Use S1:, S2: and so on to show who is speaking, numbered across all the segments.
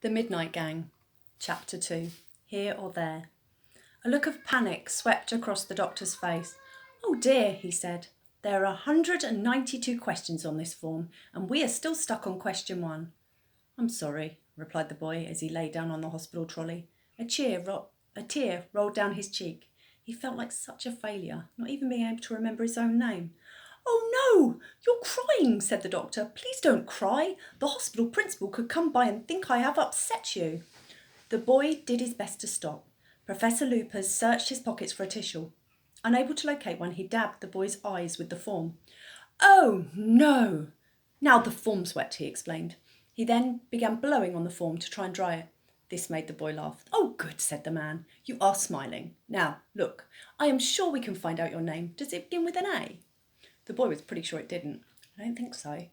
S1: The Midnight Gang, Chapter 2, Here or There. A look of panic swept across the doctor's face. "Oh dear," he said. "There are 192 questions on this form, and we are still stuck on question 1. "I'm sorry," replied the boy as he lay down on the hospital trolley. A tear rolled down his cheek. He felt like such a failure, not even being able to remember his own name. "Oh no, you're crying," said the doctor. "Please don't cry. The hospital principal could come by and think I have upset you." The boy did his best to stop. Professor Lupus searched his pockets for a tissue. Unable to locate one, he dabbed the boy's eyes with the form. "Oh no! Now the form's wet," he explained. He then began blowing on the form to try and dry it. This made the boy laugh. "Oh, good," said the man. "You are smiling. Now, look, I am sure we can find out your name. Does it begin with an A?" The boy was pretty sure it didn't. "I don't think so."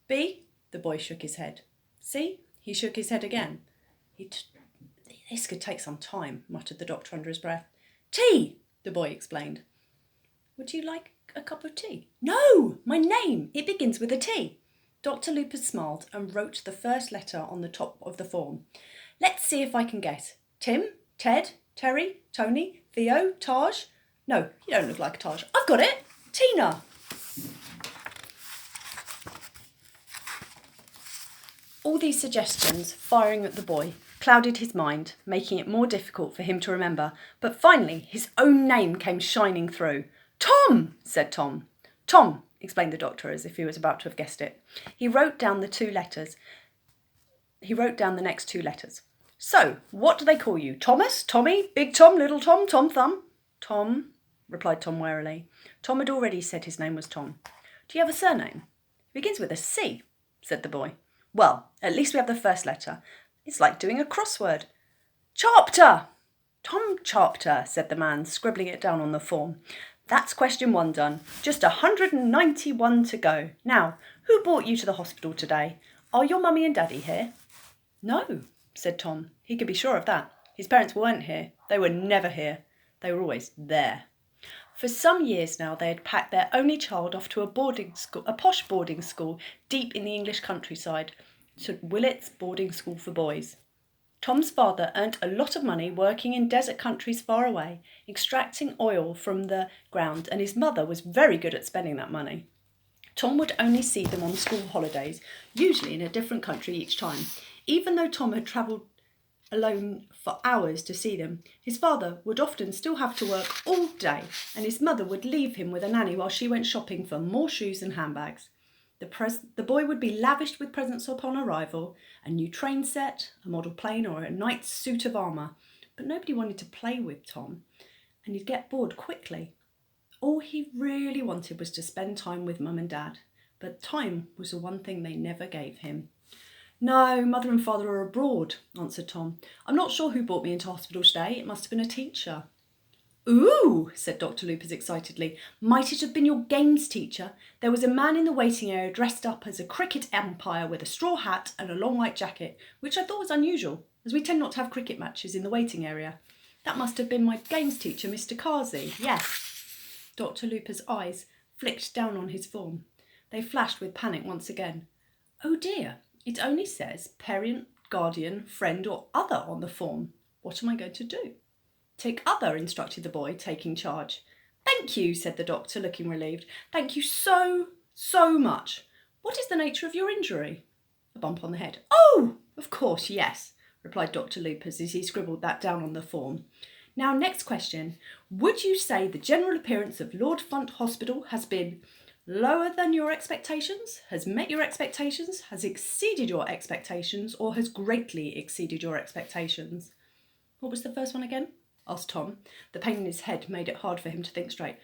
S1: "B?" The boy shook his head. "C?" He shook his head again. "This could take some time," muttered the doctor under his breath. "T!" the boy explained. "Would you like a cup of tea?" "No! My name! It begins with a T." Dr. Lupus smiled and wrote the first letter on the top of the form. "Let's see if I can guess. Tim? Ted? Terry? Tony? Theo? Taj? No, you don't look like a Taj. I've got it! Tina!" All these suggestions, firing at the boy, clouded his mind, making it more difficult for him to remember, but finally his own name came shining through. "Tom!" said Tom. "Tom," explained the doctor as if he was about to have guessed it. He wrote down the next two letters. "So, what do they call you? Thomas? Tommy? Big Tom? Little Tom? Tom Thumb?" "Tom," replied Tom warily. Tom had already said his name was Tom. "Do you have a surname?" "It begins with a C," said the boy. "Well, at least we have the first letter. It's like doing a crossword." "Charpter!" "Tom Charpter," said the man, scribbling it down on the form. "That's question 1 done. Just 191 to go. Now, who brought you to the hospital today? Are your mummy and daddy here?" "No," said Tom. He could be sure of that. His parents weren't here. They were never here. They were always there. For some years now they had packed their only child off to a posh boarding school deep in the English countryside, to Willets Boarding School for Boys. Tom's father earned a lot of money working in desert countries far away, extracting oil from the ground, and his mother was very good at spending that money. Tom would only see them on school holidays, usually in a different country each time. Even though Tom had travelled alone for hours to see them, his father would often still have to work all day, and his mother would leave him with a nanny while she went shopping for more shoes and handbags. The boy would be lavished with presents upon arrival, a new train set, a model plane, or a knight's suit of armour, but nobody wanted to play with Tom, and he'd get bored quickly. All he really wanted was to spend time with Mum and Dad, but time was the one thing they never gave him. "No, Mother and Father are abroad," answered Tom. "I'm not sure who brought me into hospital today. It must have been a teacher." "Ooh," said Dr. Lupus excitedly. "Might it have been your games teacher? There was a man in the waiting area dressed up as a cricket umpire with a straw hat and a long white jacket, which I thought was unusual, as we tend not to have cricket matches in the waiting area. That must have been my games teacher, Mr. Carsey. Yes." Dr. Lupus' eyes flicked down on his form. They flashed with panic once again. "Oh dear, it only says parent, guardian, friend or other on the form. What am I going to do?" "Take other," instructed the boy, taking charge. "Thank you," said the doctor, looking relieved. "Thank you so much. What is the nature of your injury?" "A bump on the head." "Oh, of course, yes," replied Dr. Lupus as he scribbled that down on the form. "Now, next question. Would you say the general appearance of Lord Funt Hospital has been lower than your expectations, has met your expectations, has exceeded your expectations, or has greatly exceeded your expectations?" "What was the first one again?" asked Tom. The pain in his head made it hard for him to think straight.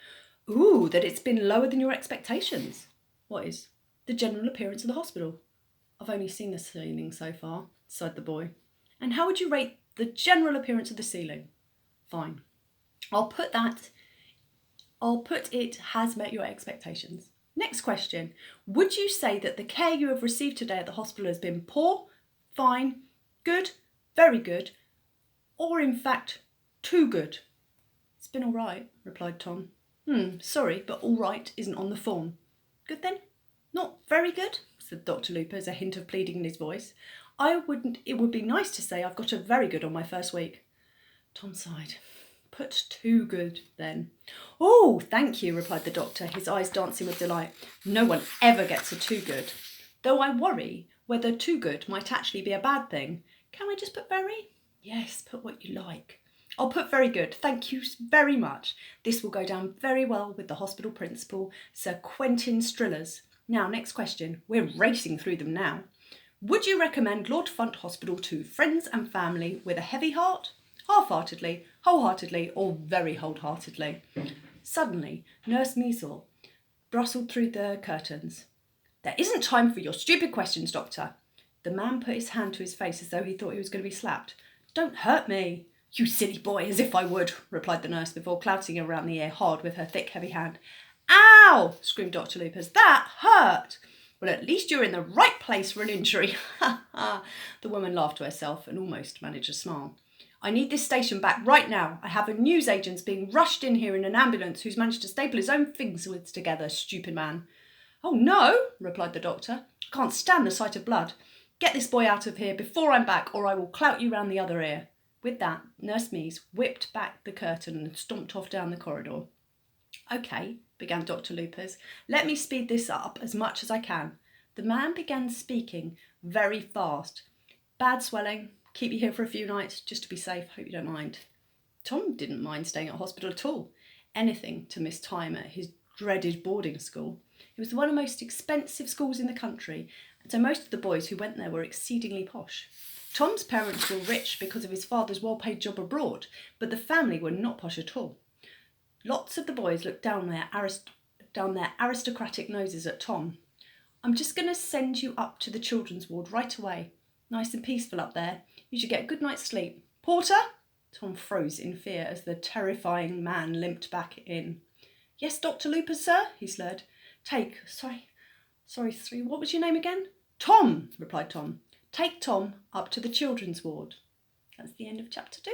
S1: "Ooh, that it's been lower than your expectations." "What is?" "The general appearance of the hospital." "I've only seen the ceiling so far," sighed the boy. "And how would you rate the general appearance of the ceiling?" "Fine. I'll put it has met your expectations." "Next question. Would you say that the care you have received today at the hospital has been poor, fine, good, very good, or in fact, too good?" "It's been all right," replied Tom. Sorry, but all right isn't on the form." "Good then?" "Not very good," said Dr. Lupus, a hint of pleading in his voice. It would be nice to say I've got a very good on my first week. Tom sighed. Put 2 good, then. Oh, thank you, replied the doctor, his eyes dancing with delight. No one ever gets a 2 good. Though I worry whether 2 good might actually be a bad thing. Can I just put very? Yes, put what you like. I'll put very good. Thank you very much. This will go down very well with the hospital principal, Sir Quentin Strillers. Now, next question. We're racing through them now. Would you recommend Lord Funt Hospital to friends and family with a heavy heart, half-heartedly, wholeheartedly, or very wholeheartedly? Suddenly, Nurse Measle rustled through the curtains. There isn't time for your stupid questions, Doctor. The man put his hand to his face as though he thought he was going to be slapped. Don't hurt me. You silly boy, as if I would, replied the nurse before clouting him around the ear hard with her thick, heavy hand. Ow! Screamed Dr. Lupus. That hurt! Well, at least you're in the right place for an injury. Ha ha! The woman laughed to herself and almost managed a smile. I need this station back right now. I have a newsagent being rushed in here in an ambulance who's managed to staple his own fingers together, stupid man. Oh, no, replied the doctor. I can't stand the sight of blood. Get this boy out of here before I'm back, or I will clout you round the other ear. With that, Nurse Mees whipped back the curtain and stomped off down the corridor. OK, began Dr. Lupus. Let me speed this up as much as I can. The man began speaking very fast. Bad swelling. Keep you here for a few nights, just to be safe. Hope you don't mind. Tom didn't mind staying at hospital at all. Anything to miss time at his dreaded boarding school. It was one of the most expensive schools in the country, and so most of the boys who went there were exceedingly posh. Tom's parents were rich because of his father's well-paid job abroad, but the family were not posh at all. Lots of the boys looked down their aristocratic noses at Tom. I'm just going to send you up to the children's ward right away. Nice and peaceful up there. You should get a good night's sleep. Porter? Tom froze in fear as the terrifying man limped back in. Yes, Dr. Lupus, sir, he slurred. Sorry, what was your name again? Tom, replied Tom. Take Tom up to the children's ward. That's the end of chapter 2.